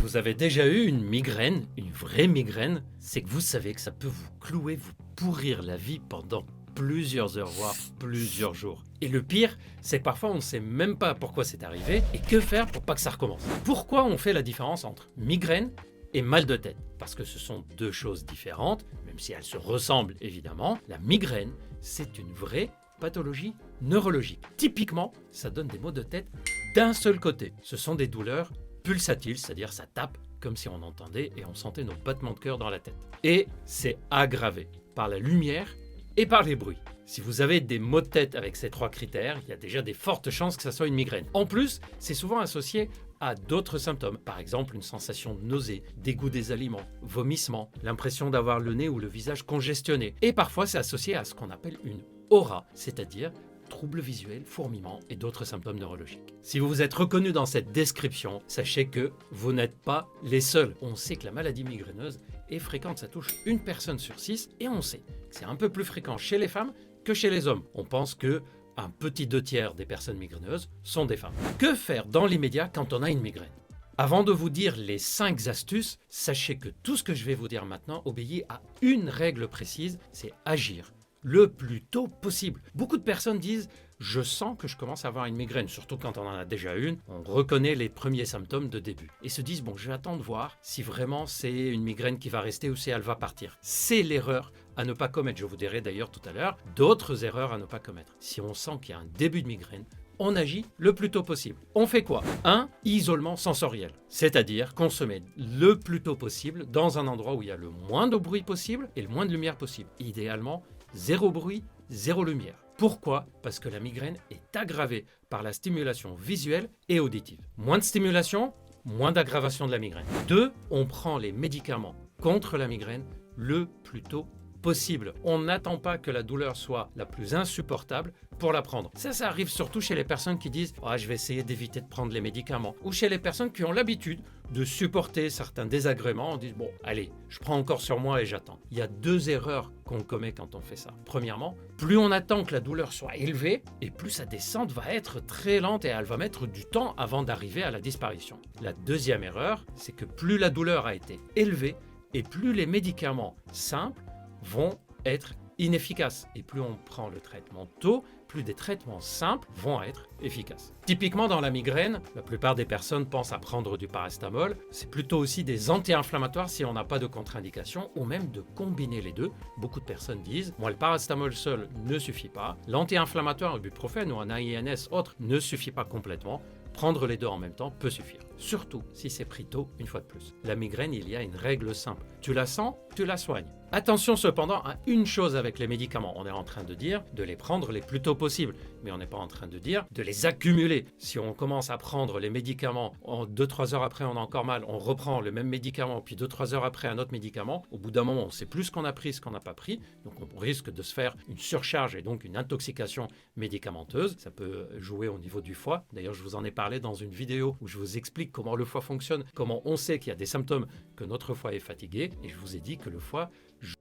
vous avez déjà eu une migraine, une vraie migraine, c'est que vous savez que ça peut vous clouer, vous pourrir la vie pendant plusieurs heures, voire plusieurs jours. Et le pire, c'est que parfois on ne sait même pas pourquoi c'est arrivé et que faire pour pas que ça recommence. Pourquoi on fait la différence entre migraine et mal de tête? Parce que ce sont deux choses différentes, même si elles se ressemblent évidemment. La migraine, c'est une vraie pathologie neurologique. Typiquement, ça donne des maux de tête d'un seul côté. Ce sont des douleurs pulsatiles, c'est-à-dire ça tape comme si on entendait et on sentait nos battements de cœur dans la tête. Et c'est aggravé par la lumière et par les bruits. Si vous avez des maux de tête avec ces trois critères, il y a déjà des fortes chances que ça soit une migraine. En plus, c'est souvent associé à d'autres symptômes, par exemple une sensation de nausée, dégoût des aliments, vomissement, l'impression d'avoir le nez ou le visage congestionné. Et parfois, c'est associé à ce qu'on appelle une aura, c'est-à-dire troubles visuels, fourmillements et d'autres symptômes neurologiques. Si vous vous êtes reconnu dans cette description, sachez que vous n'êtes pas les seuls. On sait que la maladie migraineuse est fréquente, ça touche une personne sur 6 et on sait que c'est un peu plus fréquent chez les femmes que chez les hommes. On pense que un petit 2/3 des personnes migraineuses sont des femmes. Que faire dans l'immédiat quand on a une migraine? Avant de vous dire les 5 astuces, sachez que tout ce que je vais vous dire maintenant obéit à une règle précise, c'est agir le plus tôt possible. Beaucoup de personnes disent « je sens que je commence à avoir une migraine », surtout quand on en a déjà une, on reconnaît les premiers symptômes de début. Et se disent « bon, je vais attendre de voir si vraiment c'est une migraine qui va rester ou si elle va partir ». C'est l'erreur à ne pas commettre. Je vous dirai d'ailleurs tout à l'heure d'autres erreurs à ne pas commettre. Si on sent qu'il y a un début de migraine, on agit le plus tôt possible. On fait quoi? 1. Isolement sensoriel, c'est-à-dire qu'on se met le plus tôt possible dans un endroit où il y a le moins de bruit possible et le moins de lumière possible. Idéalement, 0 bruit, 0 lumière. Pourquoi? Parce que la migraine est aggravée par la stimulation visuelle et auditive. Moins de stimulation, moins d'aggravation de la migraine. 2. On prend les médicaments contre la migraine le plus tôt possible. On n'attend pas que la douleur soit la plus insupportable pour la prendre. Ça arrive surtout chez les personnes qui disent « je vais essayer d'éviter de prendre les médicaments » ou chez les personnes qui ont l'habitude de supporter certains désagréments. On dit « bon, allez, je prends encore sur moi et j'attends ». Il y a 2 erreurs qu'on commet quand on fait ça. Premièrement, plus on attend que la douleur soit élevée et plus sa descente va être très lente et elle va mettre du temps avant d'arriver à la disparition. La deuxième erreur, c'est que plus la douleur a été élevée et plus les médicaments simples vont être inefficaces. Et plus on prend le traitement tôt, plus des traitements simples vont être efficaces. Typiquement dans la migraine, la plupart des personnes pensent à prendre du paracétamol. C'est plutôt aussi des anti-inflammatoires si on n'a pas de contre-indication ou même de combiner les deux. Beaucoup de personnes disent « moi le paracétamol seul ne suffit pas, l'anti-inflammatoire, ibuprofène ou un AINS autre ne suffit pas complètement ». Prendre les deux en même temps peut suffire, surtout si c'est pris tôt, une fois de plus. La migraine, il y a une règle simple. Tu la sens, tu la soignes. Attention cependant à une chose avec les médicaments. On est en train de dire de les prendre les plus tôt possible, mais on n'est pas en train de dire de les accumuler. Si on commence à prendre les médicaments, 2-3 heures après on a encore mal, on reprend le même médicament, puis 2-3 heures après un autre médicament, au bout d'un moment on sait plus ce qu'on a pris, ce qu'on n'a pas pris, donc on risque de se faire une surcharge et donc une intoxication médicamenteuse. Ça peut jouer au niveau du foie. D'ailleurs je vous en ai parlé dans une vidéo où je vous explique comment le foie fonctionne, comment on sait qu'il y a des symptômes que notre foie est fatigué, et je vous ai dit que le foie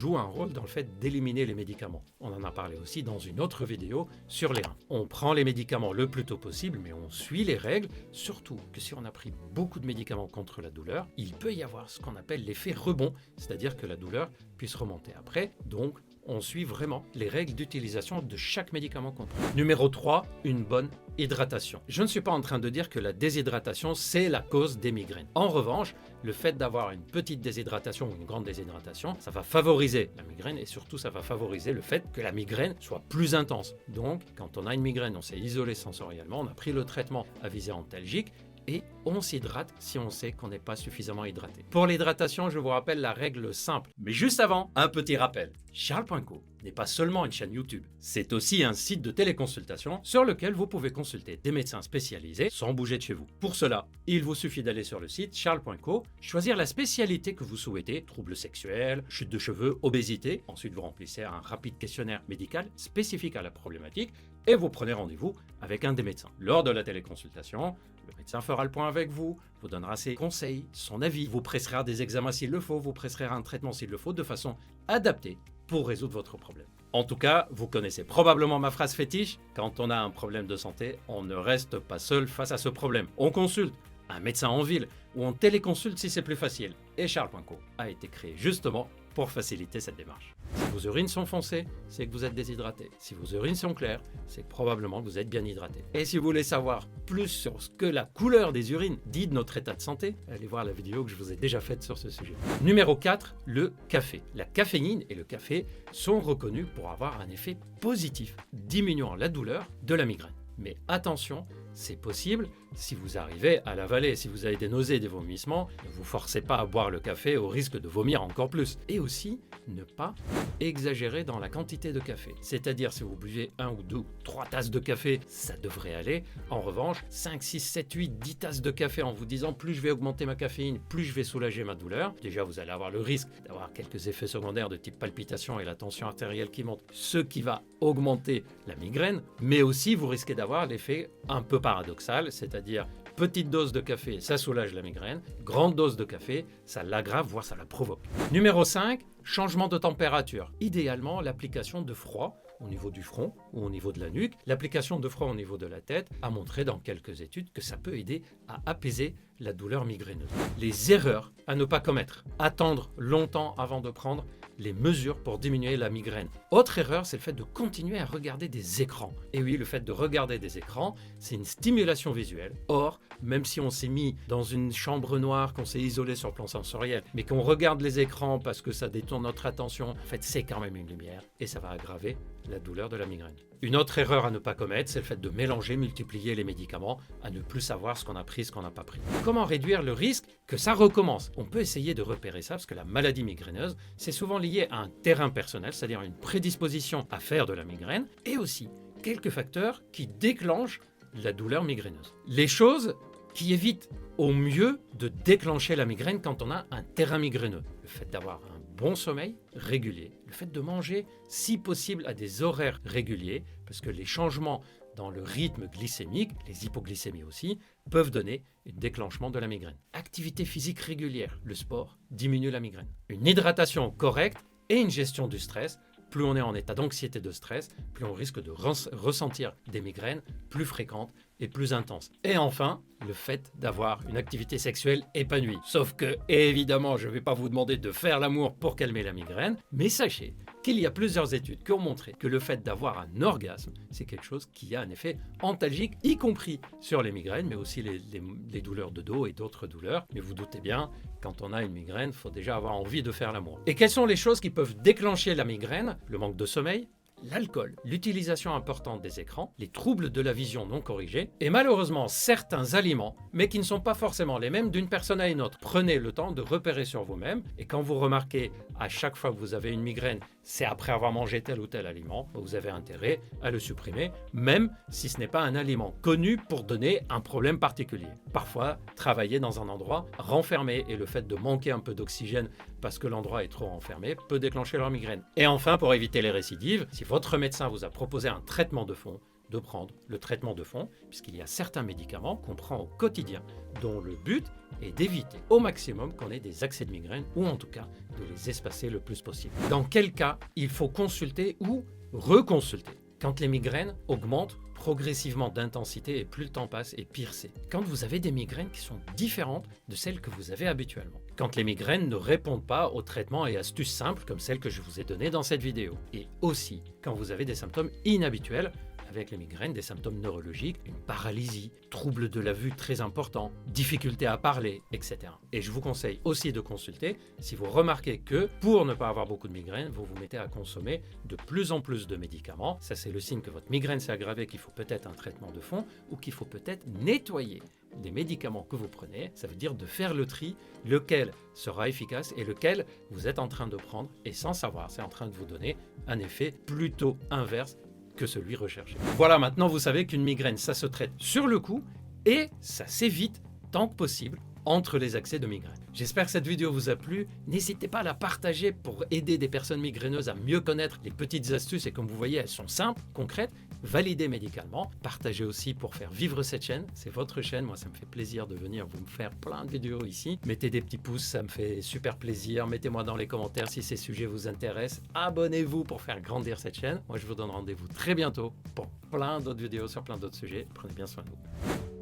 joue un rôle dans le fait d'éliminer les médicaments. On en a parlé aussi dans une autre vidéo sur les reins. On prend les médicaments le plus tôt possible, mais on suit les règles, surtout que si on a pris beaucoup de médicaments contre la douleur, il peut y avoir ce qu'on appelle l'effet rebond, c'est-à-dire que la douleur puisse remonter après, donc on suit vraiment les règles d'utilisation de chaque médicament qu'on prend. Numéro 3, une bonne hydratation. Je ne suis pas en train de dire que la déshydratation, c'est la cause des migraines. En revanche, le fait d'avoir une petite déshydratation ou une grande déshydratation, ça va favoriser la migraine et surtout ça va favoriser le fait que la migraine soit plus intense. Donc, quand on a une migraine, on s'est isolé sensoriellement, on a pris le traitement à visée antalgique, et on s'hydrate si on sait qu'on n'est pas suffisamment hydraté. Pour l'hydratation, je vous rappelle la règle simple. Mais juste avant, un petit rappel. Charles.co n'est pas seulement une chaîne YouTube, c'est aussi un site de téléconsultation sur lequel vous pouvez consulter des médecins spécialisés sans bouger de chez vous. Pour cela, il vous suffit d'aller sur le site charles.co, choisir la spécialité que vous souhaitez, troubles sexuels, chute de cheveux, obésité. Ensuite, vous remplissez un rapide questionnaire médical spécifique à la problématique et vous prenez rendez-vous avec un des médecins. Lors de la téléconsultation, le médecin fera le point avec vous, vous donnera ses conseils, son avis, vous prescrira des examens s'il le faut, vous prescrira un traitement s'il le faut, de façon adaptée pour résoudre votre problème. En tout cas, vous connaissez probablement ma phrase fétiche, quand on a un problème de santé, on ne reste pas seul face à ce problème. On consulte un médecin en ville ou en téléconsulte si c'est plus facile. Et Charles.co a été créé justement pour faciliter cette démarche. Si vos urines sont foncées, c'est que vous êtes déshydraté. Si vos urines sont claires, c'est que probablement que vous êtes bien hydraté. Et si vous voulez savoir plus sur ce que la couleur des urines dit de notre état de santé, allez voir la vidéo que je vous ai déjà faite sur ce sujet. Numéro 4, le café. La caféine et le café sont reconnus pour avoir un effet positif, diminuant la douleur de la migraine. Mais attention, c'est possible si vous arrivez à l'avaler. Si vous avez des nausées, des vomissements, ne vous forcez pas à boire le café au risque de vomir encore plus. Et aussi, ne pas exagérer dans la quantité de café. C'est-à-dire, si vous buvez 1 ou 2 ou 3 tasses de café, ça devrait aller. En revanche, 5, 6, 7, 8, 10 tasses de café en vous disant plus je vais augmenter ma caféine, plus je vais soulager ma douleur. Déjà, vous allez avoir le risque d'avoir quelques effets secondaires de type palpitation et la tension artérielle qui monte, ce qui va augmenter la migraine. Mais aussi, vous risquez d'avoir l'effet un peu paradoxal, c'est-à-dire petite dose de café, ça soulage la migraine, grande dose de café, ça l'aggrave, voire ça la provoque. Numéro 5, changement de température. Idéalement, l'application de froid au niveau du front ou au niveau de la nuque, l'application de froid au niveau de la tête a montré dans quelques études que ça peut aider à apaiser la douleur migraineuse. Les erreurs à ne pas commettre. Attendre longtemps avant de prendre les mesures pour diminuer la migraine. Autre erreur, c'est le fait de continuer à regarder des écrans. Et oui, le fait de regarder des écrans, c'est une stimulation visuelle. Or, même si on s'est mis dans une chambre noire, qu'on s'est isolé sur le plan sensoriel, mais qu'on regarde les écrans parce que ça détourne notre attention, en fait, c'est quand même une lumière et ça va aggraver la douleur de la migraine. Une autre erreur à ne pas commettre, c'est le fait de mélanger, multiplier les médicaments, à ne plus savoir ce qu'on a pris, ce qu'on n'a pas pris. Comment réduire le risque que ça recommence? On peut essayer de repérer ça parce que la maladie migraineuse, c'est souvent lié à un terrain personnel, c'est-à-dire une prédisposition à faire de la migraine, et aussi quelques facteurs qui déclenchent la douleur migraineuse. Les choses qui évitent au mieux de déclencher la migraine quand on a un terrain migraineux. Le fait d'avoir un bon sommeil régulier, le fait de manger si possible à des horaires réguliers, parce que les changements dans le rythme glycémique, les hypoglycémies aussi, peuvent donner un déclenchement de la migraine. Activité physique régulière, le sport diminue la migraine. Une hydratation correcte et une gestion du stress. Plus on est en état d'anxiété de stress, plus on risque de ressentir des migraines plus fréquentes et plus intenses. Et enfin, le fait d'avoir une activité sexuelle épanouie. Sauf que, évidemment, je ne vais pas vous demander de faire l'amour pour calmer la migraine, mais sachez qu'il y a plusieurs études qui ont montré que le fait d'avoir un orgasme, c'est quelque chose qui a un effet antalgique, y compris sur les migraines, mais aussi les douleurs de dos et d'autres douleurs. Mais vous doutez bien, quand on a une migraine, il faut déjà avoir envie de faire l'amour. Et quelles sont les choses qui peuvent déclencher la migraine? Le manque de sommeil, l'alcool, l'utilisation importante des écrans, les troubles de la vision non corrigés et malheureusement certains aliments, mais qui ne sont pas forcément les mêmes d'une personne à une autre. Prenez le temps de repérer sur vous-même et quand vous remarquez à chaque fois que vous avez une migraine, c'est après avoir mangé tel ou tel aliment, vous avez intérêt à le supprimer, même si ce n'est pas un aliment connu pour donner un problème particulier. Parfois, travailler dans un endroit renfermé et le fait de manquer un peu d'oxygène parce que l'endroit est trop renfermé peut déclencher leur migraine. Et enfin, pour éviter les récidives, si votre médecin vous a proposé un traitement de fond, de prendre le traitement de fond, puisqu'il y a certains médicaments qu'on prend au quotidien, dont le but est d'éviter au maximum qu'on ait des accès de migraine, ou en tout cas de les espacer le plus possible. Dans quel cas il faut consulter ou reconsulter? Quand les migraines augmentent progressivement d'intensité et plus le temps passe et pire c'est. Quand vous avez des migraines qui sont différentes de celles que vous avez habituellement. Quand les migraines ne répondent pas aux traitements et astuces simples comme celles que je vous ai données dans cette vidéo. Et aussi quand vous avez des symptômes inhabituels avec les migraines, des symptômes neurologiques, une paralysie, troubles de la vue très importants, difficultés à parler, etc. Et je vous conseille aussi de consulter si vous remarquez que pour ne pas avoir beaucoup de migraines, vous vous mettez à consommer de plus en plus de médicaments. Ça, c'est le signe que votre migraine s'est aggravée, qu'il faut peut-être un traitement de fond ou qu'il faut peut-être nettoyer des médicaments que vous prenez. Ça veut dire de faire le tri, lequel sera efficace et lequel vous êtes en train de prendre et sans savoir, c'est en train de vous donner un effet plutôt inverse que celui recherché. Voilà, maintenant vous savez qu'une migraine, ça se traite sur le coup et ça s'évite tant que possible entre les accès de migraine. J'espère que cette vidéo vous a plu. N'hésitez pas à la partager pour aider des personnes migraineuses à mieux connaître les petites astuces et comme vous voyez, elles sont simples, concrètes, validées médicalement. Partagez aussi pour faire vivre cette chaîne. C'est votre chaîne. Moi, ça me fait plaisir de venir vous faire plein de vidéos ici. Mettez des petits pouces, ça me fait super plaisir. Mettez-moi dans les commentaires si ces sujets vous intéressent. Abonnez-vous pour faire grandir cette chaîne. Moi, je vous donne rendez-vous très bientôt pour plein d'autres vidéos sur plein d'autres sujets. Prenez bien soin de vous.